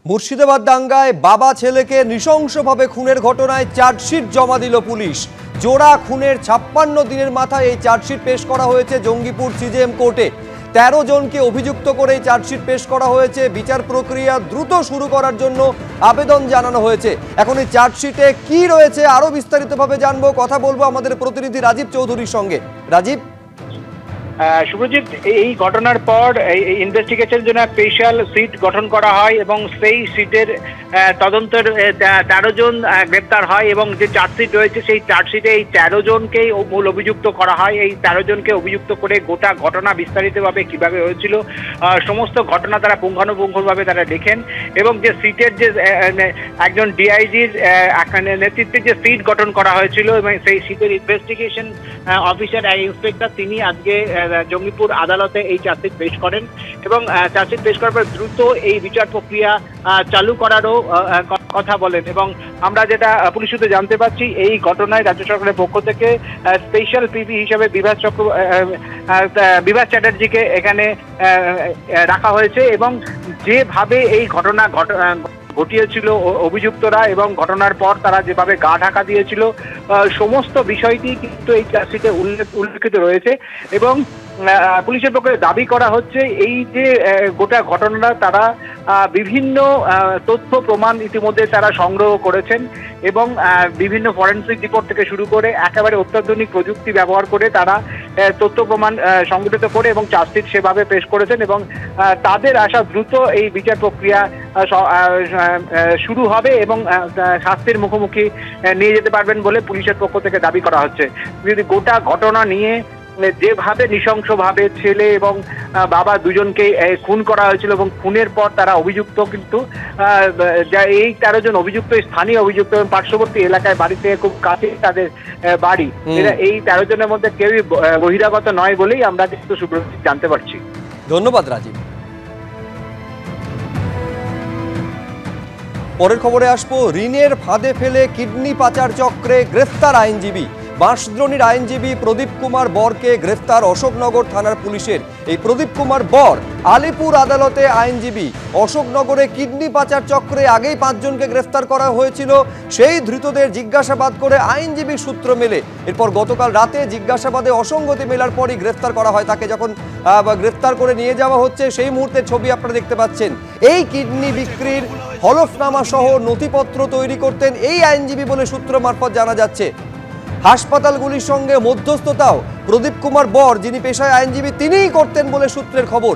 মুর্শিদাবাদ দাঙ্গায় বাবা ছেলেকে নৃশংসভাবে খুনের ঘটনায় চার্জশিট জমা দিল পুলিশ। জোড়া খুনের 56 দিনের মাথায় এই চার্জশিট পেশ করা হয়েছে জঙ্গিপুর সিজেএম কোর্টে। 13 জনকে অভিযুক্ত করে এই চার্জশিট পেশ করা হয়েছে। বিচার প্রক্রিয়া দ্রুত শুরু করার জন্য আবেদন জানানো হয়েছে। এখন এই চার্জশিটে কি রয়েছে আরো বিস্তারিতভাবে জানবো, কথা বলবো আমাদের প্রতিনিধি রাজীব চৌধুরীর সঙ্গে। রাজীব। শুভজিৎ, এই ঘটনার পর ইনভেস্টিগেশনের জন্য স্পেশাল সিট গঠন করা হয় এবং সেই সিটের তদন্তের 13 জন গ্রেপ্তার হয় এবং যে চার্জশিট রয়েছে সেই চার্জশিটে এই 13 জনকেই মূল অভিযুক্ত করা হয়। এই 13 জনকে অভিযুক্ত করে গোটা ঘটনা বিস্তারিতভাবে কিভাবে হয়েছিল সমস্ত ঘটনা তারা পুঙ্খানুপুঙ্খভাবে তারা দেখেন এবং যে সিটের যে একজন ডিআইজির নেতৃত্বে যে সিট গঠন করা হয়েছিল এবং সেই সিটের ইনভেস্টিগেশন অফিসার ইন্সপেক্টর তিনি আজকে জঙ্গিপুর আদালতে এই চার্জশিট পেশ করেন এবং চার্জশিট পেশ করার পর দ্রুত এই বিচার প্রক্রিয়া চালু করারও কথা বলেন। এবং আমরা যেটা পুলিশ সূত্রে জানতে পারছি, এই ঘটনায় রাজ্য সরকারের পক্ষ থেকে স্পেশাল পিপি হিসেবে বিভাস চ্যাটার্জিকে এখানে রাখা হয়েছে এবং যেভাবে এই ঘটনা ঘটিয়েছিল অভিযুক্তরা এবং ঘটনার পর তারা যেভাবে গা ঢাকা দিয়েছিল সমস্ত বিষয়টি কিন্তু এই চার্জশিটে উল্লেখিত রয়েছে এবং পুলিশের পক্ষে দাবি করা হচ্ছে এই যে গোটা ঘটনাটা তারা বিভিন্ন তথ্য প্রমাণ ইতিমধ্যে তারা সংগ্রহ করেছেন এবং বিভিন্ন ফরেনসিক রিপোর্ট থেকে শুরু করে একেবারে অত্যাধুনিক প্রযুক্তি ব্যবহার করে তারা তথ্য প্রমাণ সংগঠিত করে এবং চার্জশিট সেভাবে পেশ করেছেন এবং তাদের আশা দ্রুত এই বিচার প্রক্রিয়া শুরু হবে এবং শাস্তির মুখোমুখি নিয়ে যেতে পারবেন বলে পুলিশের পক্ষ থেকে দাবি করা হচ্ছে। যদি গোটা ঘটনা নিয়ে যেভাবে নৃশংসভাবে ছেলে এবং বাবা দুজনকে খুন করা হয়েছিল এবং খুনের পর তারা অভিযুক্ত, কিন্তু এই 13 জন অভিযুক্ত স্থানীয় অভিযুক্ত এবং পার্শ্ববর্তী এলাকায় বাড়ি থেকে খুব কাছে তাদের বাড়ি, এই 13 জনের মধ্যে কেউই বহিরাগত নয় বলেই আমরা কিন্তু সুব্রত জানতে পারছি। ধন্যবাদ রাজীব। পরের খবরে আসবো। ঋণের ফাঁদে ফেলে কিডনি পাচার চক্রে গ্রেফতার আইনজীবী। বাঁশদ্রোণীর আইনজীবী প্রদীপ কুমার বরকে গ্রেফতার অশোকনগর থানার পুলিশের। এই প্রদীপ কুমার বর আলিপুর আদালতে আইনজীবী। অশোকনগরে কিডনি পাচার চক্রে আগেই 5 জনকে গ্রেফতার করা হয়েছিল। সেই ধৃতদের জিজ্ঞাসাবাদ করে আইনজীবীর সূত্র মেলে। এরপর গতকাল রাতে জিজ্ঞাসাবাদে অসঙ্গতি মেলার পরই গ্রেফতার করা হয় তাকে। যখন গ্রেফতার করে নিয়ে যাওয়া হচ্ছে সেই মুহূর্তের ছবি আপনারা দেখতে পাচ্ছেন। এই কিডনি বিক্রির হলফনামা সহ নথিপত্র তৈরি করতেন এই আইনজীবী বলে সূত্র মারফত জানা যাচ্ছে। হাসপাতালগুলির সঙ্গে মধ্যস্থতাও প্রদীপ কুমার বর, যিনি পেশায় আইনজীবী, তিনিই করতেন বলে সূত্রের খবর।